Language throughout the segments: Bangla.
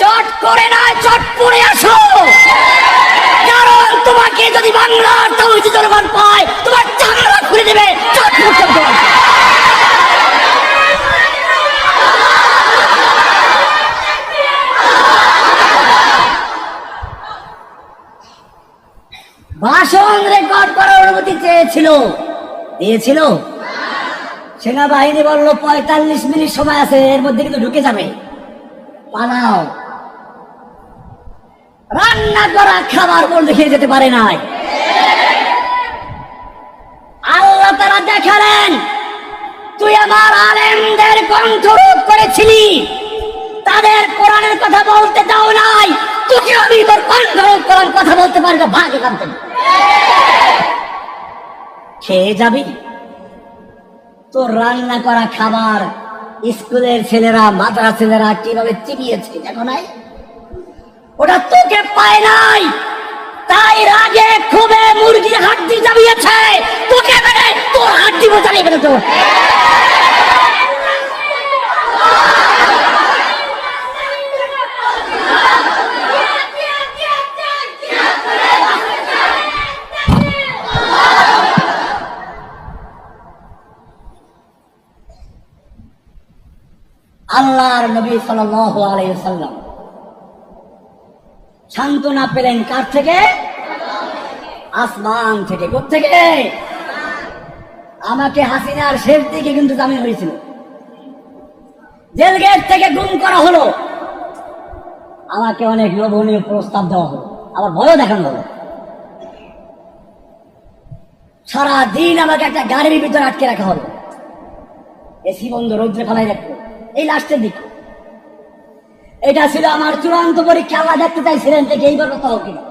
চট করে নয়, চট পড়ে আসো। কারণ তোমাকে যদি বাংলার তৌহিদি জনগণ পায়, তোমার চামড়া খুলে দেবে। চট পড়তে ভাষণ রেকর্ড করার অনুমতি চেয়েছিল, দিয়েছিল? সেনাবাহিনী বললো 45 মিনিট সময় আছে, এর মধ্যে কিন্তু ঢুকে যাবে, পালাও। রান্না করা খাবার বলতে খেয়ে যেতে পারে নাই। আল্লাহ তারা দেখালেন, তুই আমার আলেমদের কণ্ঠরোধ করেছিলি, তাদের কোরআনের কথা বলতে দাও নাই, তোকে আমি তোর কণ্ঠরোধ করার কথা বলতে পারি না, ভাগ এখান থেকে। খেয়ে যাবি তোর রান্না করা খাবার স্কুলের ছেলেরা, মাদ্রাসার ছেলেরা কিভাবে চিবিয়েছে দেখো নাই? ওটা তোকে পায় নাই, তাই রাগে ক্ষোভে মুরগির হাড্ডি চাবিয়েছে, তোকে মেরে তোর হাড্ডি বোঝাই গেল। তো আল্লাহর নবী সাল্লাল্লাহু আলাইহি ওয়াসাল্লাম সান্ত্বনা পেলেন কার থেকে? আসমান থেকে। কোত্থেকে? আমাকে হাসিনার শেষ দিকে কিন্তু জামিন হয়েছিল, জেল গেট থেকে গুম করা হলো, আমাকে অনেক লোভনীয় প্রস্তাব দেওয়া হলো, আবার ভয়ও দেখানো হলো। সারাদিন আমাকে একটা গাড়ির ভিতরে আটকে রাখা হলো, এসি বন্ধ, রৌদ্রে ফেলাই রাখলো। এই লাস্টের দিকে এটা ছিল আমার চূড়ান্ত পরীক্ষা। আল্লাহ দেখতে চাইছিলেন যে এইবার কথা হোক কিনা,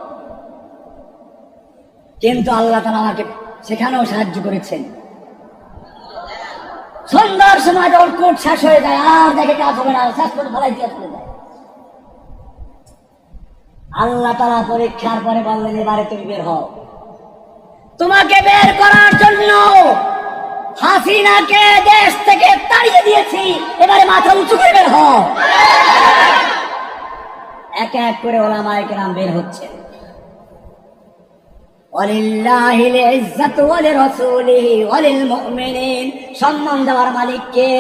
কিন্তু আল্লাহ তাআলা আমাকে সেখানেও সাহায্য করেছেন। সন্ধ্যার সময় যখন কোর্ট শেষ হয়ে যায়, আর দেখে কাজ হবে না, শেষ করে ফেলাই দিয়ে চলে যায়। আল্লাহ তাআলা পরীক্ষার পরে বললেন, এবারে তুমি বের হও। তোমাকে বের করার জন্য হাসিনাকে দেশ থেকে তাড়িয়ে দিয়েছি, এবারে মাথা উঁচু করে বের হও। এক এক করে উলামায়ে কেরাম বের হচ্ছেন। ওয়ালিল্লাহিল ইজ্জাতু ওয়া লিরাসূলিহি ওয়া লিল মুমিনিন, সম্মান দেওয়ার মালিক কে?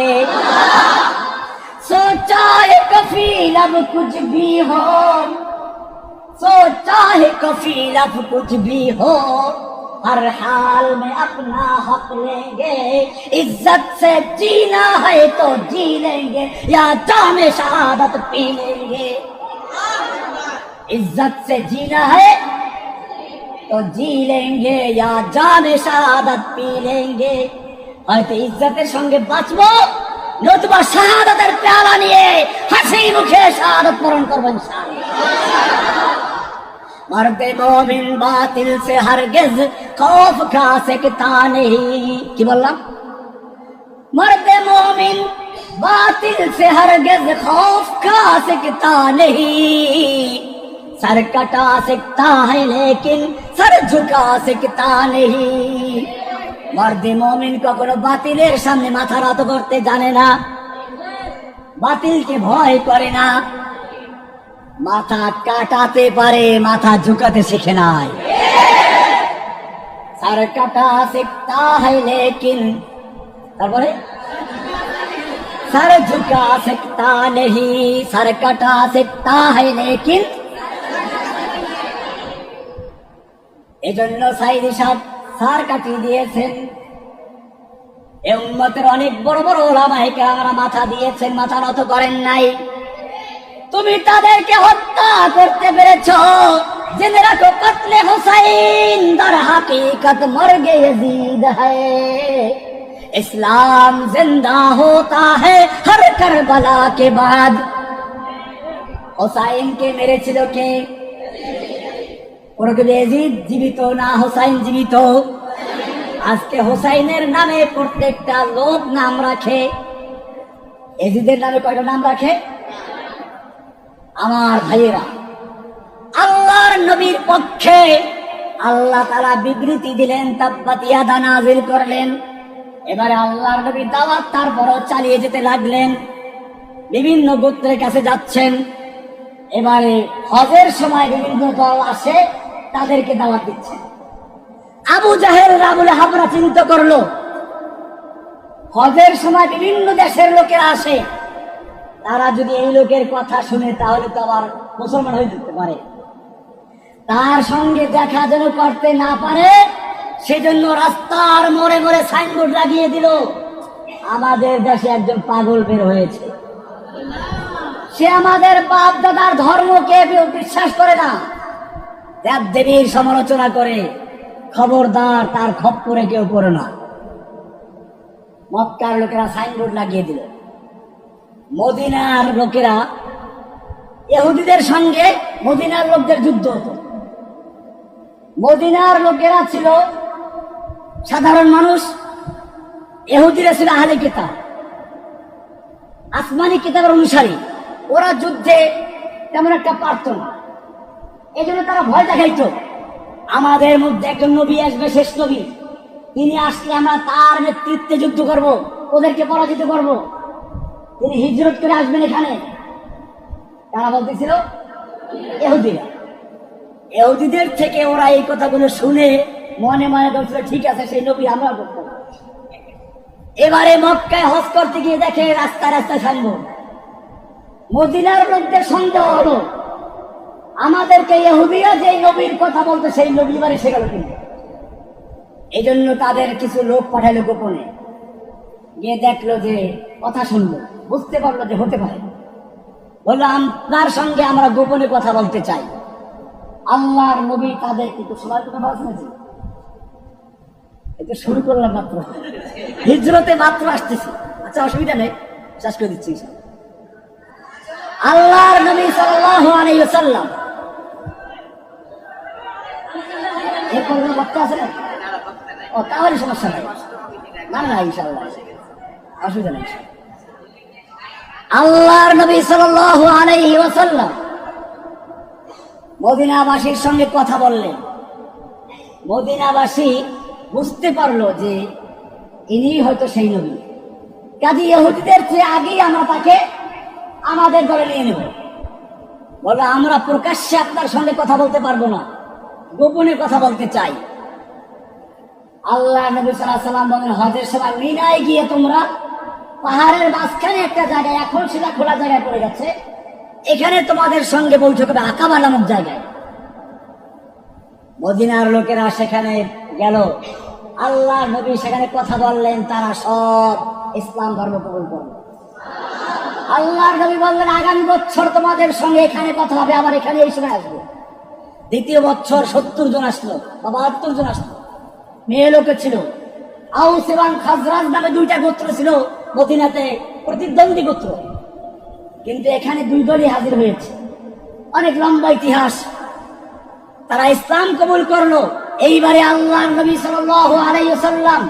সো চাহে কফিল আব কুছ ভি হো, সো চাহে কফিল আব কুছ ভি হো, हर हाल में अपना हक लेंगे, इज्जत से जीना है तो जी लेंगे, या जाम शहादत पी लेंगे। इज्जत से जीना है तो जी लेंगे, या जाम शहादत पी लेंगे। হয়তো ইজ্জতের সঙ্গে বাঁচবো, নতুবা শাহাদাতের পেয়ালা নিয়ে হাসি মুখে শাহাদাত বরণ করবো ইনশাআল্লাহ। मर्दे मोमिन बातिल से हरगिज खौफ खा सकता नहीं। की बोललाम? मर्दे मोमिन बातिल से हरगिज खौफ खा सकता नहीं, सर कटा सकता है लेकिन सर झुका सकता नहीं। मर्दे मोमिन কখনো বাতিলের সামনে মাথা নত করতে জানে না, বাতিলকে ভয় করে না, মাথা কাটাতে পারে, মাথা ঝুঁকাতে শিখে নাই। সর কাটা শিখতা হ্যায় লেকিন, তারপরে সর ঝুকা শিখতা নেহি, সর কাটা শিখতা হ্যায় লেকিন। এজন্য সাইদি সাহেব সার কাটিয়ে দিয়েছেন। এ উম্মতের অনেক বড় বড় ওলামায়ে কেরামরা মাথা দিয়েছেন, মাথা নত করেন নাই। তুমি তাদেরকে হত্যা করতে পেরেছ, জেনে রাখো কতলে হুসাইন দর হাকিকত মর্গে यजीद है, इस्लाम जिंदा होता है हर करबला के बाद। হুসাইনকে মেরেছিল কে? ওরকে यजीद জীবিত না হুসাইন জীবিত? আজকে হুসাইনের নামে প্রত্যেকটা লোক নাম রাখে, यजीদের নামে কয়টা নাম রাখে? আমার ভাইয়েরা, আল্লাহর নবীর পক্ষে আল্লাহ তাআলা বিবৃতি দিলেন, তাব্বাত ইয়াদা নাযিল করলেন। এবারে আল্লাহর নবী দাওয়াত তারপরও চালিয়ে যেতে লাগলেন, বিভিন্ন গোত্রের কাছে যাচ্ছেন। এবারে হজের সময় বিভিন্ন দল আসে, তাদেরকে দাওয়াত দিচ্ছে। আবু জাহেল আবুল আহাবরা চিন্তা করলো, হজের সময় বিভিন্ন দেশের লোকেরা আসে, তারা যদি এই লোকের কথা শুনে তাহলে তো আবার মুসলমান হয়ে যেতে পারে, তার সঙ্গে দেখা যেন করতে না পারে, সেজন্য রাস্তার মোড়ে মোড়ে সাইনবোর্ড লাগিয়ে দিল, আমাদের দেশে একজন পাগল বের হয়েছে, সে আমাদের বাপ দাদার ধর্মকে বিশ্বাস করে না, দেব দেবীর সমালোচনা করে, খবরদার তার খপ্পরে কেউ পড়ে না। মক্কার লোকেরা সাইনবোর্ড লাগিয়ে দিল। মদিনার লোকেরা, ইহুদিদের সঙ্গে মদিনার লোকদের যুদ্ধ হতো। মদিনার লোকেরা ছিল সাধারণ মানুষ, ইহুদিরা ছিল আহলে কিতাব, আসমানি কিতাবের অনুসারী, ওরা যুদ্ধে তেমন একটা পারত না, এই জন্য তারা ভয় দেখাইত, আমাদের মধ্যে একজন নবী আসবে, শেষ নবী, তিনি আসলে আমরা তার নেতৃত্বে যুদ্ধ করব, ওদেরকে পরাজিত করব, তিনি হিজরত করে আসবেন এখানে। তারা বলতেছিল ইহুদিরা। ইহুদিদের থেকে ওরা এই কথাগুলো শুনে মনে মনে বলছিল, ঠিক আছে, সেই নবী আমরা করতে। এবারে মক্কায় হজ করতে গিয়ে দেখে রাস্তায় রাস্তায় সাইনবোর্ড। মদিনার লোকদের সন্দেহ হলো, আমাদেরকে ইহুদিরা যে নবীর কথা বলতে, সেই নবী এবারে সে গেল কিন্তু। এই জন্য তাদের কিছু লোক পাঠাইলো গোপনে, গিয়ে দেখলো যে কথা শুনলো, বুঝতে পারলো যে হতে পারে, বললো আপনার সঙ্গে আমরা গোপনে কথা বলতে চাই। আল্লাহর নবী তাদের কিন্তু সবার কথা বলছে, এটা শুরু করলাম মাত্র, হিজরতে মাত্র আসতেছি, আচ্ছা অসুবিধা নেই, শেষ করে দিচ্ছি। আল্লাহর নবী সাল্লাল্লাহু আলাইহি ওয়াসাল্লাম, এরপর কোনো বক্তা আছে না? ও তাহলে সমস্যা নাই, না না ইনশাআল্লাহ অসুবিধা নেই। আল্লাহর নবী সাল্লাল্লাহু আলাইহি ওয়াসাল্লাম মদিনাবাসীর সঙ্গে কথা বললেন। মদিনাবাসী বুঝতে পারলো যে ইনি হয়তো সেই নবী, কাজী ইহুদিদের চেয়ে আগেই আমরা তাকে আমাদের দলে নিয়ে নেব। বলে আমরা প্রকাশ্যে আপনার সঙ্গে কথা বলতে পারবো না, গোপনে কথা বলতে চাই। আল্লাহ নবী সাল্লাল্লাহু আলাইহি ওয়াসাল্লাম বলেন, হজের সময় মিনায় গিয়ে তোমরা পাহাড়ের মাঝখানে একটা জায়গায়, এখন সেটা খোলা জায়গায় পড়ে যাচ্ছে, এখানে তোমাদের সঙ্গে বৈঠক হবে আকাবা নামক জায়গায়। মদিনার লোকেরা সেখানে গেল, আল্লাহ নবী সেখানে কথা বললেন, তারা সব ইসলাম ধর্ম কবুল করল। আল্লাহর নবী বললেন, আগামী বছর তোমাদের সঙ্গে এখানে কথা হবে, আবার এখানে এই সময় আসবো। দ্বিতীয় বছর 70 জন আসলো বা 72 জন আসলো, মেয়ে লোকে ছিল। আউস এবং খাজরাজ নামে দুইটা গোত্র ছিল মদিনাতে, প্রতিদ্বন্দ্বী গোত্র, কিন্তু এখানে দুই দলই হাজির হয়েছে। অনেক লম্বা ইতিহাস, তারা ইসলাম কবুল করলো। এইবারে আল্লাহর নবী সাল্লাল্লাহু আলাইহি ওয়াসাল্লাম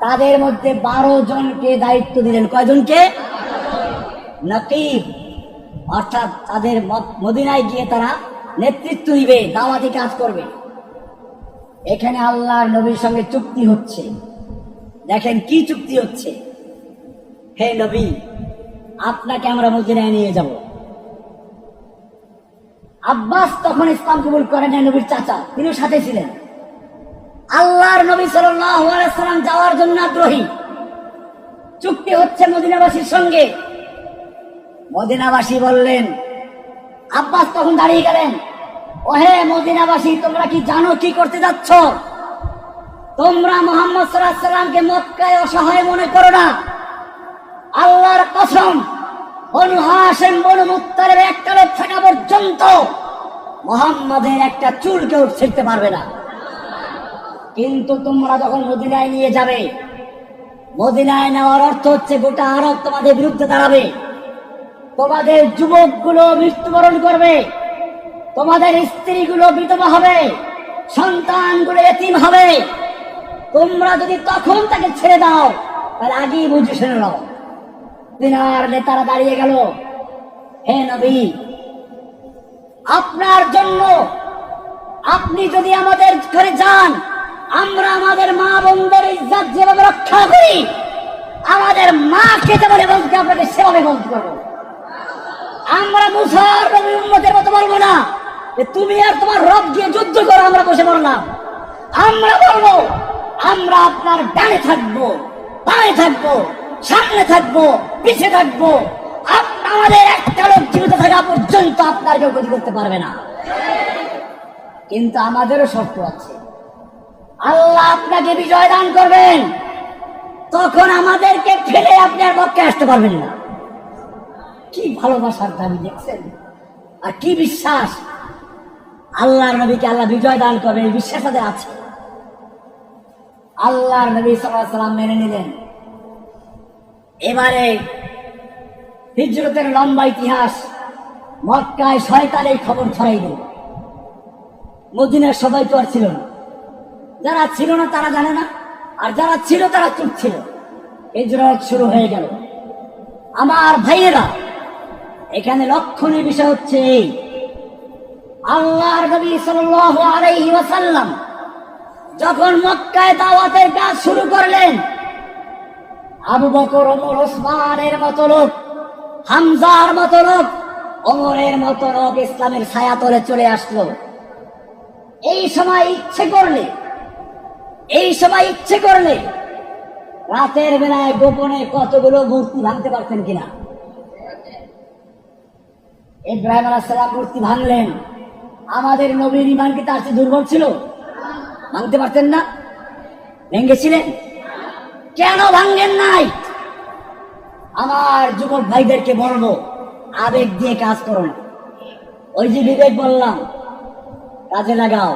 তাদের মধ্যে 12 জনকে দায়িত্ব দিলেন। কয়জনকে? নকিব, অর্থাৎ তাদের মদিনায় গিয়ে তারা নেতৃত্ব দিবে, দাওয়াতি কাজ করবে। এখানে আল্লাহর নবীর সঙ্গে চুক্তি হচ্ছে। দেখেন কি চুক্তি হচ্ছে। হে নবী, আপনাকে আমরা মদিনায় নিয়ে যাব। আব্বাস তখন ইসলাম কবুল করেন না, নবীর চাচা, তিনি সাথে ছিলেন। আল্লাহর নবী সাল্লাল্লাহু আলাইহি ওয়াসাল্লাম যাওয়ার জন্য আগ্রহী। চুক্তি হচ্ছে মদিনাবাসীর সঙ্গে। মদিনাবাসী বললেন, আব্বাস তখন দাঁড়িয়ে গেলেন, ওহে মদিনাবাসী, তোমরা কি জানো কি করতে যাচ্ছ? তোমরা মুহাম্মদ সাল্লাল্লাহু আলাইহি ওয়াসাল্লামকে মক্কায় অসহায় মনে করো না। আল্লাহর কসম, বনু হাশিম বনু মুত্তালিব এককালে থাকা পর্যন্ত মুহাম্মাদের একটা চুল কেউ ছিঁড়তে পারবে না। কিন্তু তোমরা যখন মদিনায় নিয়ে যাবে, মদিনায় নেওয়ার অর্থ হচ্ছে গোটা আরব তোমাদের বিরুদ্ধে দাঁড়াবে। তোমাদের যুবকগুলো মৃত্যুবরণ করবে, তোমাদের স্ত্রীগুলো বিধবা হবে, সন্তানগুলো এতিম হবে। তোমরা যদি তখন তাকে ছেড়ে দাও, তাহলে আগেই বুঝে শুনে নাও। মদিনার নেতারা দাঁড়িয়ে গেল, হে নবী, আপনার জন্য আপনি যদি আমাদের ঘরে যান, আমরা আমাদের মা বোনদের ইজ্জত যেভাবে রক্ষা করি, আমাদের মাকে যেভাবে বলতে আপনাকে সেভাবে বলতে পারবো। আমরা মুসার নবী যে তুমি আর তোমার রব গিয়ে যুদ্ধ করো, আমরা বসে পড়লাম। আমরা বলবো আমরা আপনার ডানে থাকবো, বামে থাকবো, সামনে থাকবো, পিছে থাকবো, আমাদের একটা লোক জীবিত থাকা পর্যন্ত আপনার কেউ ক্ষতি করতে পারবে না। কিন্তু আমাদেরও শর্ত আছে, আল্লাহ আপনাকে বিজয় দান করবেন, তখন আমাদেরকে ফেলে আপনি আর পক্ষে আসতে পারবেন না। কি ভালোবাসার দাবি দেখছেন, আর কি বিশ্বাস! আল্লাহর নবীকে আল্লাহ বিজয় দান করবে এই বিশ্বাস তাদের আছে। আল্লাহর নবী সাল্লাল্লাহু আলাইহি ওয়াসাল্লাম মেনে নিলেন। এবারে হিজরতের লম্বা ইতিহাস, মক্কায় শয়তান এই খবর ছড়াই দিল। মদিনার সবাই তো আর ছিল না, যারা ছিল না তারা জানে না, আর যারা ছিল তারা চুপ ছিল। হিজরত শুরু হয়ে গেল। আমার ভাইয়েরা, এখানে লক্ষণীয় বিষয় হচ্ছে এই, আল্লাহর নবী সাল্লাল্লাহু আলাইহি ওয়াসাল্লাম যখন মক্কায় দাওয়াতের কাজ শুরু করলেন, আবু বকর, ওমর, ওসমানের মতো লোক, হামজার মতো লোক, ওমরের মতো লোক ইসলামের ছায়াতলে চলে আসলো। এই সময় ইচ্ছে করলে রাতের বেলায় গোপনে কতগুলো মূর্তি ভাঙতে পারতেন কিনা? ইব্রাহিম আলাইহিস সালাম মূর্তি ভাঙলেন। আমাদের নবীর ঈমান কি তার চেয়ে দুর্বল ছিল? ভাঙতে পারতেন না? ভেঙেছিলেন? কেন ভাঙেন নাই? আমার যুবক ভাইদেরকে বলবো, আবেগ দিয়ে কাজ করো না। ওই যে বিবেক বললাম, কাজে লাগাও।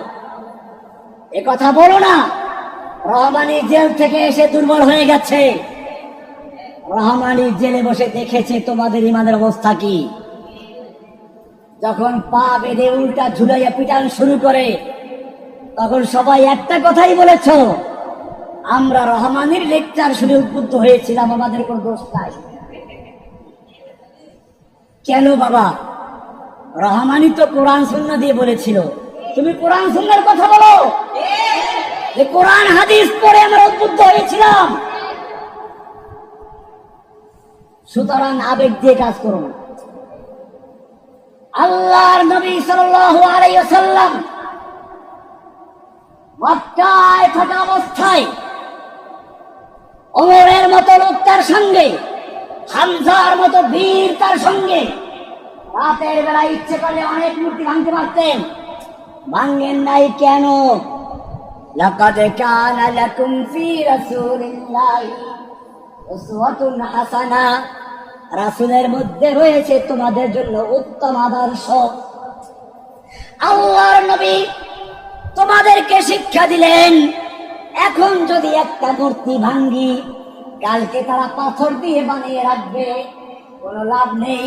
এ কথা বলো না রহমানি জেল থেকে এসে দুর্বল হয়ে গেছে। রহমানি জেলে বসে দেখেছে তোমাদের ঈমানের অবস্থা কি। যখন পা বেঁধে উল্টা ঝুলাইয়া পিটান শুরু করে, তখন সবাই একটা কথাই বলেছ, আমরা রহমানির লেকচার শুনে উদ্বুদ্ধ হয়েছিলাম, আমাদের কোন দোষ নাই। কেন বাবা? রহমানি তো কোরআন সুন্নাহ দিয়ে বলেছিল, তুমি কোরআন সুন্নাহর কথা বলো। যে কোরআন হাদিস পড়ে আমরা উদ্বুদ্ধ হয়েছিলাম। সুতরাং আবেগ দিয়ে কাজ করুন। আল্লাহর নবী সাল্লাল্লাহু আলাইহি ওয়াসাল্লাম মক্কায় থাকা অবস্থায় ওমরের মতো লোক তার সঙ্গে, হামজার মতো বীর তার সঙ্গে, রাতের বেলা ইচ্ছে করলে অনেক মূর্তি ভাঙতে পারতেন। ভাঙেন নাই কেন? লাকাদ কানা লাকুম ফি রাসূলিল্লাহি উসওয়াতুন হাসানা, রাসূলের মধ্যে রয়েছে তোমাদের জন্য উত্তম আদর্শ। আল্লাহর নবী তোমাদেরকে শিক্ষা দিলেন, এখন যদি একটা মূর্তি ভাঙ্গি, কালকে তারা পাথর দিয়ে বানিয়ে রাখবে, কোনো লাভ নেই।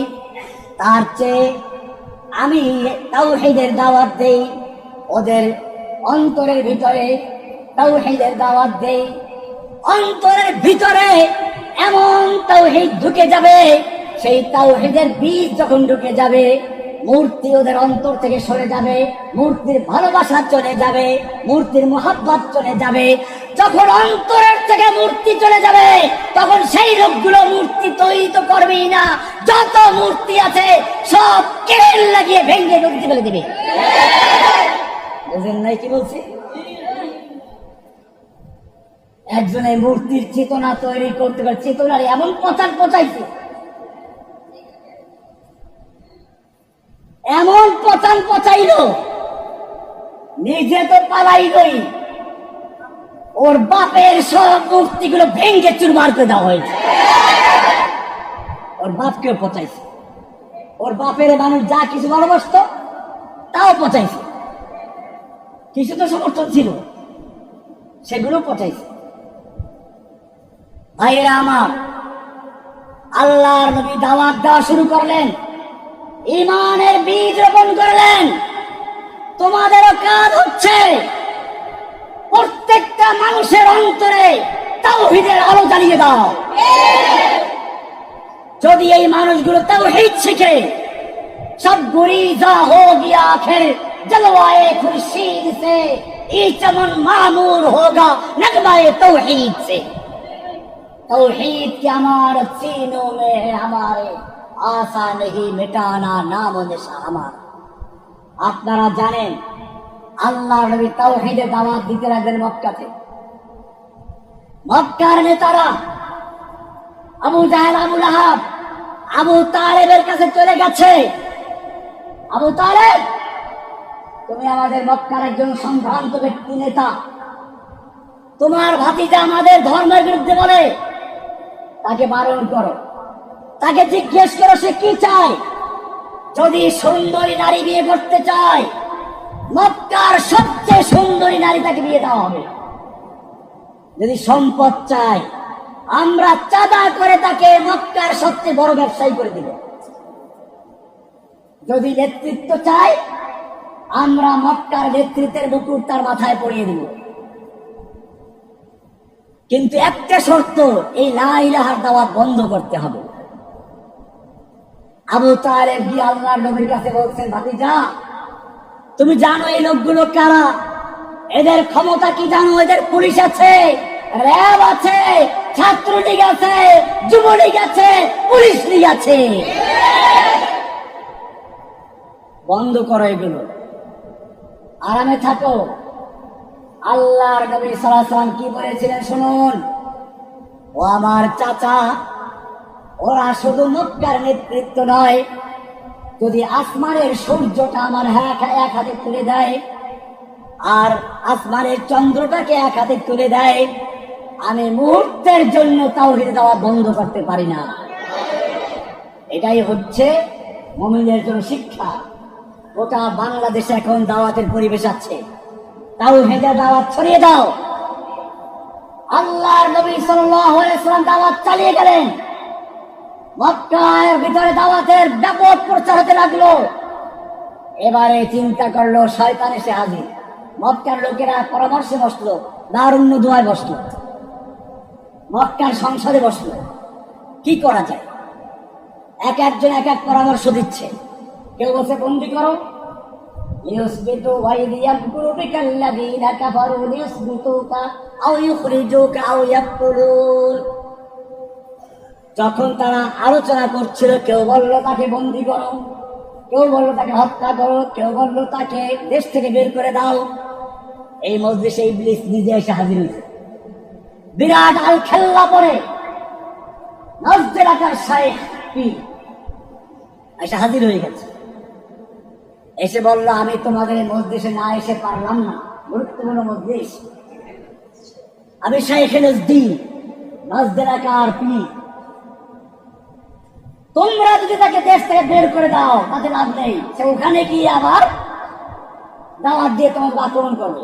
তার চেয়ে আমি তাওহীদের দাওয়াত দেই, ওদের অন্তরের ভিতরে তাওহীদের দাওয়াত দেই। অন্তরের ভিতরে এমন তাওহীদ ঢুকে যাবে, সেই তাওহীদের বীজ যখন ঢুকে যাবে, মূর্তি ওদের অন্তর থেকে সরে যাবে, মূর্তির ভালোবাসা চলে যাবে, মূর্তির মোহাব্বত চলে যাবে। যখন অন্তরের থেকে মূর্তি চলে যাবে, তখন সেই লোকগুলো মূর্তি তৈরি তো করবেই না, যত মূর্তি আছে সব কেড়ে লাগিয়ে ভেঙে নদীতে ফেলে দেবে। বুঝেন নাই কি বলছি? একজনের মূর্তির চেতনা তৈরি করতে পারে, চেতনার এমন পচাইছে, এমন পচাইল, নিজে তো পালাইলই, ওর বাপের সব মূর্তিগুলো ভেঙে চুরমার করে দেওয়া হয়েছে। ওর বাপকেও পচাইছে, ওর বাপের মানুষ যা কিছু ভালোবাসত তাও পচাইছে। কিছু তো সমর্থন ছিল, সেগুলো পচাইছে। ভাইয়েরা আমার, আল্লাহর নবী দাওয়াত দেওয়া শুরু করলেন, ঈমানের বীজ রোপণ করলেন। তোমাদেরও কাজ হচ্ছে প্রত্যেকটা মানুষের অন্তরে তাওহীদের আলো জ্বালিয়ে দাও। যদি এই মানুষগুলো তাওহীদ শিখে, সব গুरीजा हो गया फिर जलवाए खुर्शीद से, ये चमन मामूर होगा नगमाए तौहीद से। तौहीद की अमारत सीनों में है हमारे, आशा नहीं मिटाना नाम निशा हमारा। আপনারা জানেন আল্লাহর নবী তাওহীদের দাওয়াত দিতে লাগলেন মক্কাতে। মক্কার নেতারা আবু জাহেল, আবু লাহাব, আবু তালেবের কাছে চলে গেছে। আবু তালেব, তুমি আমাদের মক্কার একজন সম্ভ্রান্ত ব্যক্তি, নেতা, তোমার ভাতিজা আমাদের ধর্মের বিরুদ্ধে বলে, তাকে বারণ করো, তাকে জিজ্ঞেস করো সে কি চায়। যদি সুন্দরী নারী বিয়ে করতে চায়, মক্কার সবচেয়ে সুন্দরী নারী তাকে বিয়ে দেওয়া হবে। যদি সম্পদ চায়, আমরা চাঁদা করে তাকে মক্কার সবচেয়ে বড় ব্যবসায়ী করে দিব। যদি নেতৃত্ব চাই, আমরা মক্কার নেতৃত্বের মুকুট তার মাথায় পরিয়ে দিব। কিন্তু একটা শর্ত, এই লা ইলাহার দাওয়াত বন্ধ করতে হবে। আবু তালেব গিয়ে আল্লাহর নবীর কাছে বলছেন, ভাতিজা, তুমি জানো এই লোকগুলো কারা? এদের ক্ষমতা কি জানো? এদের পুলিশ আছে, র্যাব আছে, ছাত্রলীগ আছে, যুবলীগ আছে, পুলিশ লীগ আছে। বন্ধ করো এগুলো, আরামে থাকো। আল্লাহর নবী সাল্লাল্লাহু আলাইহি ওয়াসাল্লাম কি বলেছিলেন শুনুন। ও আমার চাচা, ওরা শুধু মক্কার নেতৃত্ব নয়, যদি আসমানের সূর্যটা আমার এক হাতে তুলে দেয় আর আসমানের চন্দ্রটাকে এক হাতে তুলে দেয়, আমি মুহূর্তের জন্য তাওহীদ দাওয়াত বন্ধ করতে পারি না। এটাই হচ্ছে মুমিনের জন্য শিক্ষা। গোটা বাংলাদেশে এখন দাওয়াতের পরিবেশ আছে, তাওহীদের দাওয়াত ছড়িয়ে দাও। আল্লাহর নবী সাল্লাল্লাহু আলাইহি ওয়াসাল্লাম দাওয়াত চালিয়ে গেলেন। মক্কার ভিতরে দাওয়াতের ব্যাপক প্রচার হতে লাগলো। এবারে চিন্তা করলো শয়তান এসে হাজির। মক্কার লোকেরা পরামর্শে বসলো, দারুণ দোয়ায় বসলো, মক্কার সংসদে বসলো, কি করা যায়। এক একজন এক এক পরামর্শ দিচ্ছে। কেউ বলছে বন্দি করো, লিউসবিতু ওয়াইদ ইয়াকুরু বিকাল্লাযীনা কাফারু লিউসবিতুকা আও ইউখরিজুকা আও ইয়াকতুলুন। যখন তারা আলোচনা করছিল, কেউ বলল তাকে বন্দি করো, কেউ বলল তাকে হত্যা করো, কেউ বলল তাকে দেশ থেকে বের করে দাও। এই মজলিসে ইবলিস নিজে এসে হাজির হয়েছে, বিরাট আল খেল্লা পরে নজদের আকার শাইখ পীর এসে হাজির হয়ে গেছে। এসে বলল, আমি তোমাদের মজলিসে না এসে পারলাম না, গুরুত্বপূর্ণ মজলিস, আমি শাইখে নজদি নজদের আকার পীর, তোমরা যদি তাকে দেশ থেকে বের করে দাও তাতে লাভ নেই, সে ওখানে গিয়ে আবার দাওয়াত দিয়ে তোমাকে আক্রমণ করবে।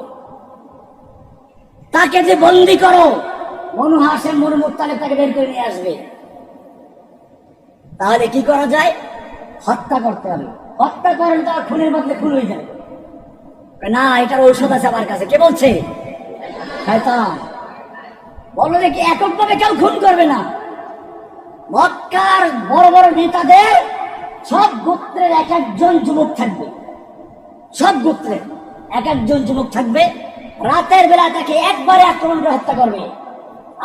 তাকে যে বন্দি করো, বনু হাশিম বনু মুত্তালিব তাকে বের করে নিয়ে আসবে। তাহলে কি করা যায়? হত্যা করতে হবে। হত্যা করেন তার খুনের বদলে খুন হয়ে যাবে। না, এটার ঔষধ আছে আমার কাছে। কে বলছে? শয়তান। বলো দেখি, এককভাবে কেউ খুন করবে না। মক্কার বড় বড় নেতাদের সব গোত্রের এক একজন যুবক থাকবে, সব গোত্রের এক একজন যুবক থাকবে। রাতের বেলা তাকে একবারে আক্রমণ করে হত্যা করবে।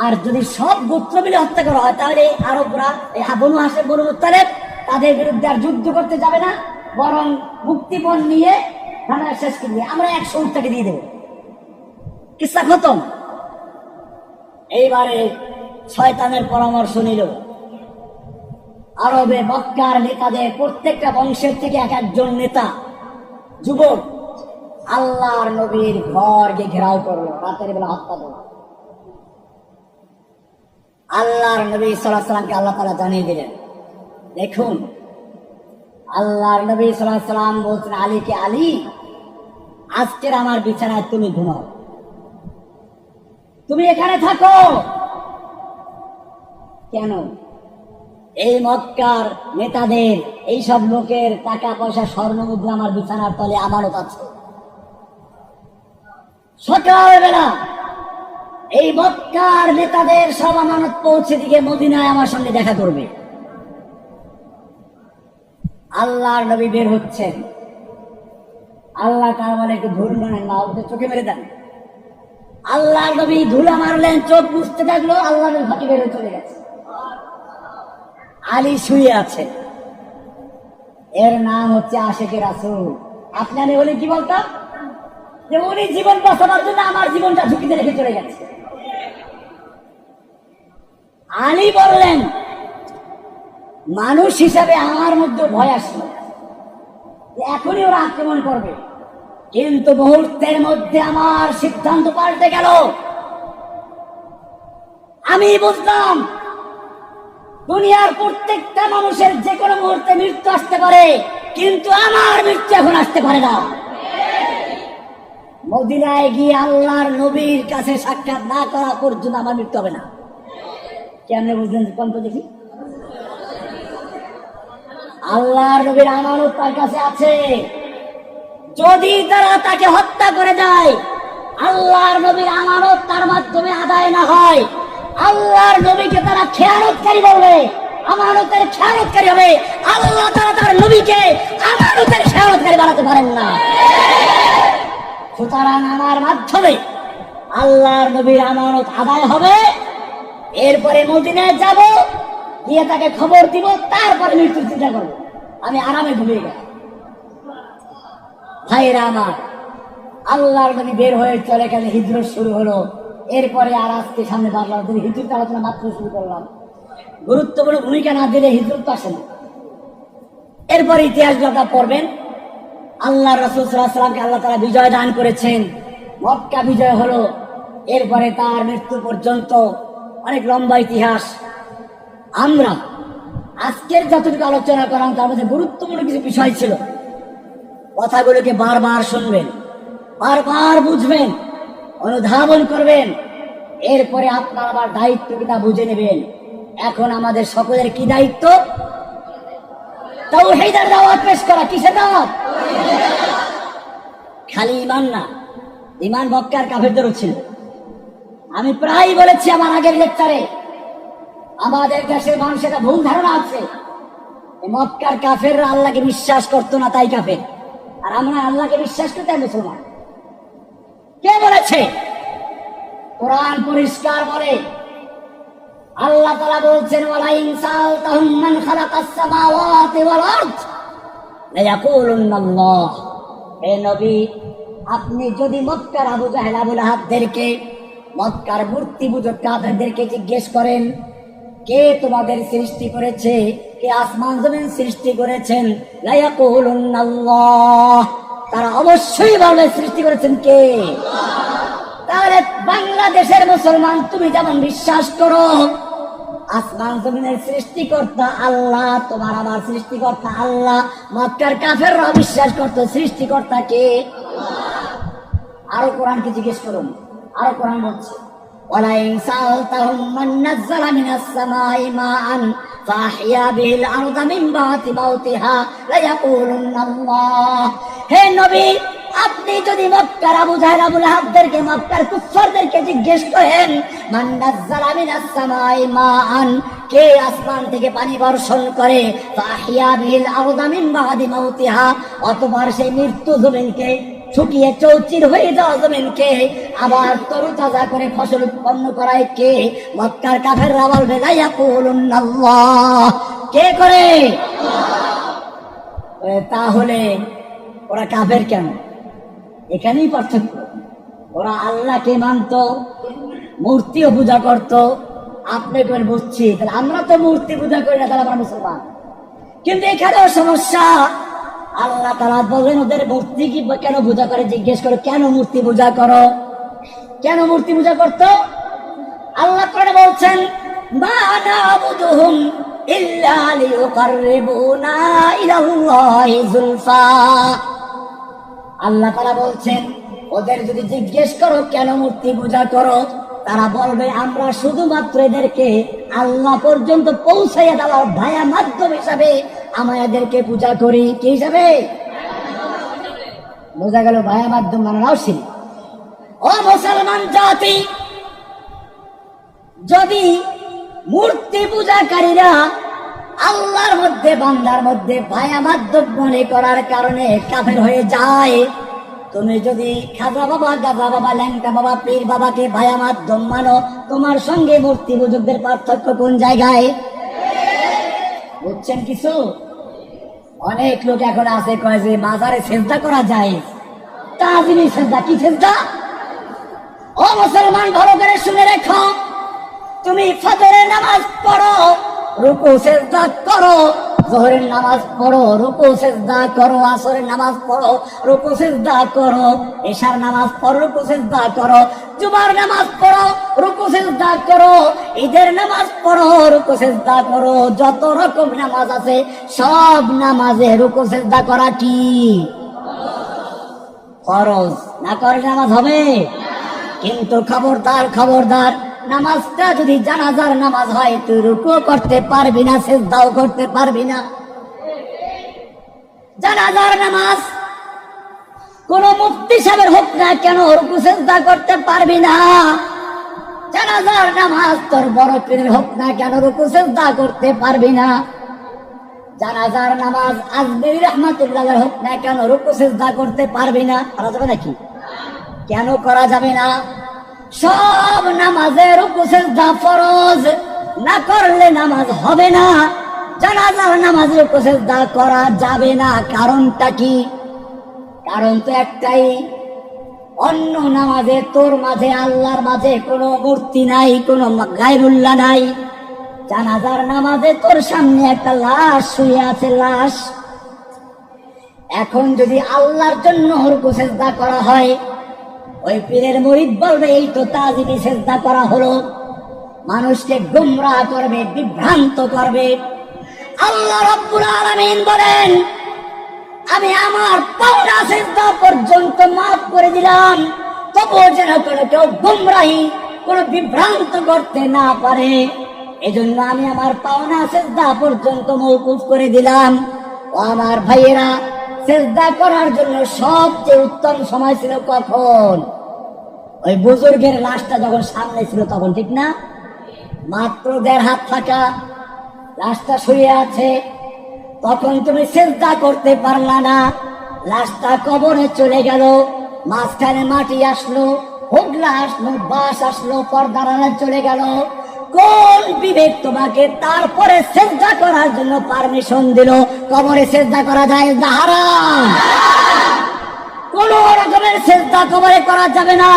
আর যদি সব গোত্র মিলে হত্যা করা হয়, তাহলে আরবরা বনু হাশিম বনু মুত্তালিব তাদের বিরুদ্ধে আর যুদ্ধ করতে যাবে না, বরং মুক্তিপণ নিয়ে ঝামেলা শেষ করবে। আমরা 100 উটকে দিয়ে দেব, কিসসা খতম। এইবারে শয়তানের পরামর্শ নিল। আরবে মক্কার নেতাদের প্রত্যেকটা বংশের থেকে এক একজন নেতা যুবক আল্লাহর নবীর ঘরকে ঘেরাও করলো, রাতের বেলা হত্যা করলো। আল্লাহর নবী সাল্লাল্লাহু আলাইহি ওয়াসাল্লামকে আল্লাহ তাআলা জানিয়ে দিলেন, দেখুন আল্লাহর নবী সাল্লাল্লাহু আলাইহি ওয়াসাল্লাম বলছেন আলীকে, আলী আজকের আমার বিছানায় তুমি ঘুমাও, তুমি এখানে থাকো। কেন? এই মক্কার নেতাদের, এই সব লোকের টাকা পয়সা স্বর্ণ মুদ্রা আমার বিছানার তলে আমানত আছে। সকালবেলা এই মক্কার নেতাদের সব আমানত পৌঁছে দিকে মদিনায় আমার সঙ্গে দেখা করবে। আল্লাহর নবী বের হচ্ছেন, আল্লাহ তাআলা বলে একটু ধুল মারেন না, ওদের চোখে মেরে দেন। আল্লাহর নবী ধুলা মারলেন, চোখ বুঝতে থাকলো, আল্লাহর ঘাটি বের হয়ে চলে গেছে। আলী শুয়ে আছে, এর নাম হচ্ছে আশিকে রাসূল। আপনি আমি বলি কি বলতাম যে উনি জীবন বাঁচানোর জন্য আমার জীবনটা ঝুঁকিতে রেখে চলে গেছে। আলী বললেন মানুষ হিসাবে আমার মধ্যে ভয় আসলো, এখনই ওরা আক্রমণ করবে, কিন্তু মুহূর্তের মধ্যে আমার সিদ্ধান্ত পাল্টে গেল। আমি বুঝলাম দুনিয়ার প্রত্যেকটা মানুষের যে কোনো মুহূর্তে মৃত্যু আসতে পারে, কিন্তু আমার মৃত্যু এখন আসতে পারে না। মদিনায় গিয়ে আল্লাহর নবীর কাছে সাক্ষাৎ না করা পর্যন্ত আমার মৃত্যু হবে না। কেমনে বুঝলেন কোন তো দেখি? আল্লাহর নবীর আমানত তার কাছে আছে, যদি তারা তাকে হত্যা করে দেয়, আল্লাহর নবীর আমানত তার মাধ্যমে আদায় না হয়, আল্লাহর নবীকে তারা খেয়ানতকারী বলবে, আমানতের খেয়ানতকারী হবে। আল্লাহ তারা তার নবীকে আমানতের খেয়ানতকারী বানাতে পারেন না। সুতরাং আমার মাধ্যমে আল্লাহর নবীর আমানত আদায় হবে, এরপরে মদিনায় যাব, গিয়ে তাকে খবর দিব, তারপরে মৃত্যুর চিন্তা করবো। আমি আরামে ঘুমিয়ে গেলাম। ভাইরা আমার, আল্লাহর নবী বের হয়ে চলে গেলে হিজরত শুরু হলো। এরপরে আর আজকে সামনে বাড়লাম, হিজরত আলোচনা মাত্র শুরু করলাম। গুরুত্বপূর্ণ ভূমিকা না দিলে হিজরত আসে না। এরপরে ইতিহাস কথা পড়বেন। আল্লাহ রাসূল সাল্লাল্লাহু আলাইহি ওয়াসাল্লামকে আল্লাহ তাআলা বিজয় দান করেছেন, মক্কা বিজয় হলো, এরপরে তার মৃত্যু পর্যন্ত অনেক লম্বা ইতিহাস। আমরা আজকের যতটুকু আলোচনা করলাম তার মধ্যে গুরুত্বপূর্ণ কিছু বিষয় ছিল। কথাগুলোকে বারবার শুনবেন, বারবার বুঝবেন, অনুধাবন করবেন, এরপরে আপনার আবার দায়িত্ব কিনা বুঝে নেবেন। এখন আমাদের সকলের কি দায়িত্ব? তাওহীদের দাওয়াত পেশ করা। কিসের দাওয়াত? খালি ঈমান না, ঈমান মক্কার কাফেরদেরও ছিল। আমি প্রায় বলেছি আমার আগের লেকচারে, আমাদের দেশের মানুষের একটা ভুল ধারণা আছে, মক্কার কাফেররা আল্লাহকে বিশ্বাস করতো না তাই কাফের, আর আমরা আল্লাহকে বিশ্বাস করি তাই মুসলমান। কে বলেছে? কোরআন পরিষ্কার বলে, আল্লাহ তাআলা বলছেন ওয়ালা ইন সাআলতাহুম মান খালাকাস সামাওয়াতি ওয়াল আরদ লায়াকুলুন্নাল্লাহ। হে নবী, আপনি যদি মক্কার আবু জাহেল আবু লাহাবদেরকে, মক্কার মূর্তি পূজক কাফেরদেরকে জিজ্ঞেস করেন কে তোমাদের সৃষ্টি করেছে, কে আসমান জমিন সৃষ্টি করেছেন, লায়াকুলুন্নাল্লাহ, তারা অবশ্যই বলবে সৃষ্টি করেছেন কে? তাহলে বাংলাদেশের মুসলমান তুমি যেমন বিশ্বাস করো আসমান জমিনের সৃষ্টিকর্তা আল্লাহ, তোমার আমার সৃষ্টিকর্তা আল্লাহ, মক্কার কাফেররা বিশ্বাস করতো সৃষ্টিকর্তা কে? আরো কোরআনকে জিজ্ঞেস করুন, আরো কোরআন বলছে ওয়ালা ইন সাআলতাহুম মান নাযালা মিনাস সামাই মাআন ফাহিয়া বিল আরদা মিন বাদি মাউতিহা লায়াকুলুন্নাল্লাহ। হে নবী, আপনি যদি মক্কার আবু জাহেল আবু লাহাবদেরকে, মক্কার কুফফারদেরকে জিজ্ঞেস করেন মান নাযালা মিনাস সামাই মাআন, কে আসমান থেকে পানি বর্ষণ করে, ফাহিয়া বিল আরদা মিন বাদি মাউতিহা, অতঃপর সেই মৃত্যু জমিনকে, শুকিয়ে চৌচির হয়ে যাওয়া জমিনকে আবার তরুতাজা করে ফসল উৎপন্ন করায় কে? মক্কার কাফেররা বলবে লায়াকুলুন্নাল্লাহ। কে করে? তাহলে ওরা কাফের কেন? এখানেই পার্থক্য। ওরা আল্লাহকে মানত, মূর্তিও পূজা করত। আপনি করে বুঝছি, তাহলে আমরা তো মূর্তি পূজা করি না, তাহলে আমরা মুসলমান। কিন্তু এখানেও সমস্যা। আল্লাহ তাআলা বলেন ওদের মূর্তি কি কেন পূজা করে জিজ্ঞেস করো, কেন মূর্তি পূজা করো, কেন মূর্তি পূজা করতো? আল্লাহ কোরআনে বলছেন মা না'বুদুহুম ইল্লা লিয়ুকাররিবুনা ইলাল্লাহি যুলফা। আল্লাহ তাআলা বলছেন ওদের যদি জিজ্ঞেস করো কেন মূর্তি পূজা করো, তারা বলবে আমরা শুধুমাত্র এদেরকে আল্লাহ পর্যন্ত পৌঁছাইয়া দেওয়ার ভায়া মাধ্যম হিসাবে আমরা এদেরকে পূজা করি। কি হিসাবে? বোঝা গেল ভায়া মাধ্যম মানে নাও শিরক। ও মুসলমান জাতি, যদি মূর্তি পূজাকারীরা আল্লাহর মধ্যে, বান্দার মধ্যে ভায়া মাধ্যম মনে করার কারণে কাফের হয়ে যায়, তুমি যদি খাজা বাবা, গাজা বাবা, ল্যাংটা বাবা, পীর বাবাকে ভায়া মাধ্যম মানো, তোমার সঙ্গে মূর্তি পূজকদের পার্থক্য কোন জায়গায়? বুঝছেন কিছু? অনেক লোক এখন আছে কয় যে মাজারে সেজদা করা যায়, তাজিমি সেজদা। কি সেজদা? ও মুসলমান, ভালো করে শুনে রেখো, তুমি ফজরের নামাজ পড়ো, রুকু সেজদা করো, জোহরের নামাজ পড়ো, রুকু সেজদা করো, আসরের নামাজ পড়ো, রুকু সেজদা করো, এশার নামাজ পড়ো, রুকু সেজদা করো, জুমার নামাজ পড়ো, রুকু সেজদা করো, ঈদের নামাজ পড়ো, রুকু সেজদা করো। যত রকম নামাজ আছে সব নামাজে রুকু সেজদা করা কি ফরজ। না করে নামাজ হবে? কিন্তু খবরদার খবরদার, নামাজটা যদি জানাজার নামাজ হয় তুই রুকুও করতে পারবি না, সিজদাও করতে পারবি না। জানাজার নামাজ কোন মুফতি সাহেবের হোক না কেন রুকু সিজদা করতে পারবি না। জানাজার নামাজ তোর বড় পীরের হোক না কেন রুকু সিজদা করতে পারবি না। জানাজার নামাজ আজমেরী রহমাতুল্লাহর হোক না কেন রুকু সিজদা করতে পারবি না। করা যাবে নাকি? কেন করা যাবে না? সব নামাজে রুকু সিজদা ফরজ, না করলে নামাজ হবে না। জানাজার নামাজ রুকু সিজদা করা যাবে না। কারণটা কি? কারণ তো একটাই, অন্য নামাজে তোর মাঝে আল্লাহর মাঝে কোনো মূর্তি নাই, কোনো গায়রুল্লাহ নাই। জানাজার নামাজে তোর সামনে একটা লাশ শুয়ে আছে, লাশ। এখন যদি আল্লাহর জন্য রুকু সিজদা করা হয়, ওই পীরের মুরিদ বলবে এই তো তাজিমি সিজদা করা হলো, মানুষকে গোমরাহ করবে, বিভ্রান্ত করবে। আল্লাহ রাব্বুল আলামিন বলেন, আমি আমার পাওনা সিজদা পর্যন্ত মাফ করে দিলাম, তবুও যেন কেউ গোমরাহি, কোন বিভ্রান্ত করতে না পারে, এজন্য আমি আমার পাওনা সিজদা পর্যন্ত মওকুফ করে দিলাম। ও আমার ভাইয়েরা, সিজদা করার জন্য সবচেয়ে উত্তম সময় ছিল কখন? ওই বুজুর্গের লাশটা যখন সামনে ছিল তখন, ঠিক না? মাত্র 1.5 হাত ফাঁকা, লাশটা শুয়ে আছে, তখন তুমি সিজদা করতে পারলা না। লাশটা কবরে চলে গেল, মাঝখানে মাটি আসলো, হুগলা আসলো, বাঁশ আসলো, পর্দার আড়ালে চলে গেল। কোন বিবেক তোমাকে তারপরে সিজদা করার জন্য পারমিশন দিল? কবরে সিজদা করা যায় না, হারাম। কোন রকমের সিজদা কবরে করা যাবে না।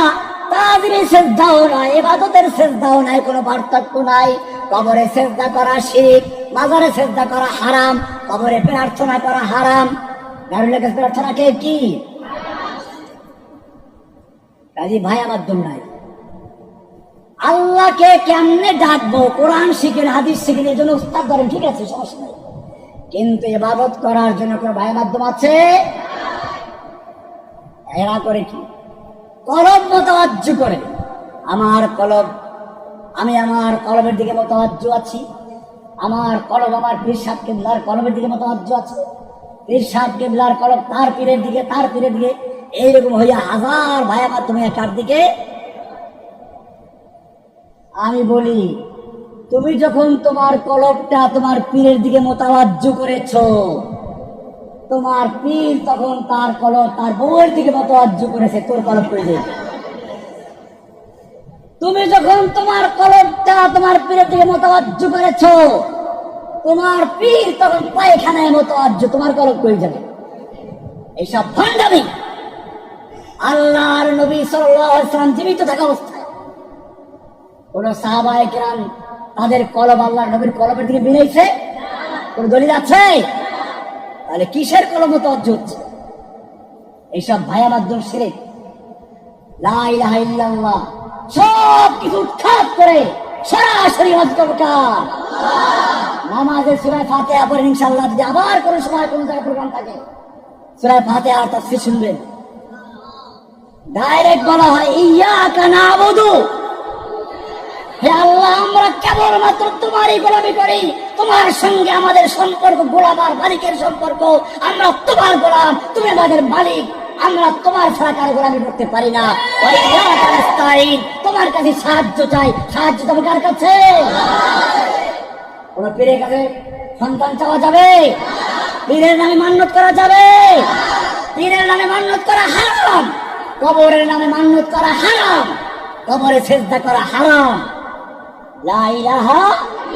তাজিমি সিজদাও নাই, ইবাদতের সিজদাও নাই, কোনো পার্থক্য নাই। কবরে সিজদা করা শিরক, মাজারে সিজদা করা হারাম, কবরে প্রার্থনা করা হারাম। গায়রুল্লাহর কাছে প্রার্থনা কে কি? কাজী ভাই আমার দম নাই। আল্লাহকে কেমনে ডাকবো? কোরআন শিখেন, হাদিস শিখেন, এই জন্য উস্তাদ ধরেন, ঠিক আছে, সমস্যা নাই। কিন্তু ইবাদত করার জন্য কোনো ভাই মাধ্যম আছে? এরা করে কি? কলব মোতাওয়াজ্জু করে। আমার কলব, আমি আমার কলবের দিকে মোতাওয়াজ্জু আছি, আমার কলব আমার পীর সাহেব কিবলার কলবের দিকে মোতাওয়াজ্জু আছে, পীর সাহেব কিবলার কলব তার পীরের দিকে, তার পীরের দিকে, এইরকম হইয়া হাজার ভাইয়া মাধ্যমে কার দিকে? আমি বলি, তুমি যখন তোমার কলবটা তোমার পীরের দিকে মোতাওয়াজ্জু করেছো, তোমার পীর তখন তার কলব তার বউয়ের দিকে মোতাওয়াজ্জু করেছে, তোর কলব করে দেবে। তুমি যখন তোমার কলবটা তোমার পীরের দিকে মোতাওয়াজ্জু করেছো, তোমার পীর তখন পায়খানায় মোতাওয়াজ্জু, তোমার কলব করে যাবে। এইসব ভণ্ডামি। আল্লাহর নবী সাল্লাল্লাহু আলাইহি ওয়াসাল্লাম জীবিত থাকা অবস্থায় কোন সাহাবায়ে কেরাম তাদের কলব আল্লাহর নবীর কলবের দিকে মিলাইছে? কোন দলিল আছে? তাহলে কিসের কলম মোতাওয়াজ্জু হচ্ছে? এইসব ভাইয়া মাধ্যম শিরক। লা ইলাহা ইল্লাল্লাহ সব কিছু উৎখাত করে সরাসরি হজকবকার নামাজে সূরা ফাতিহা পড়ে ইনশাআল্লাহ। যদি আবার কোন সময় কোন জায়গায় প্রোগ্রাম থাকে, সূরা ফাতিহা আর তাফসীর শুনবেন, ডাইরেক্ট বলা হয় ইয়্যাকা না'বুদু, হে আল্লাহ আমরা কেবলমাত্র তোমারই গোলামি করি, তোমার সঙ্গে আমাদের সম্পর্ক গোলাম আর মালিকের সম্পর্ক, আমরা তোমার গোলাম, তুমি আমাদের মালিক, আমরা তোমার ছাড়া কারো গোলামি করতে পারি না। তোমার কাছে সাহায্য চাই, সাহায্য তবে কার কাছে? কোন পীরের কাছে সন্তান চাওয়া যাবে? পীরের নামে মান্যত করা যাবে? পীরের নামে মান্যত করা হারাম, কবরের নামে মান্যত করা হারাম, কবরে সিজদা করা হারাম। লা ইলাহা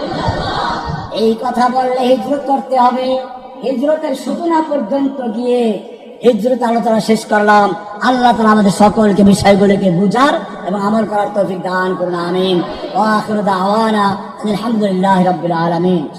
ইল্লাল্লাহ। এই কথা বললে হিজরত করতে হবে, হিজরতের সূচনা পর্যন্ত গিয়ে হিজরত আলোচনা শেষ করলাম। আল্লাহ তাআলা আমাদের সকলকে বিষয়গুলোকে বুঝার এবং আমল করার তৌফিক দান করুন, আমিন। ওয়া আখিরু দাওয়ানা আলহামদুলিল্লাহি রাব্বিল আলামিন।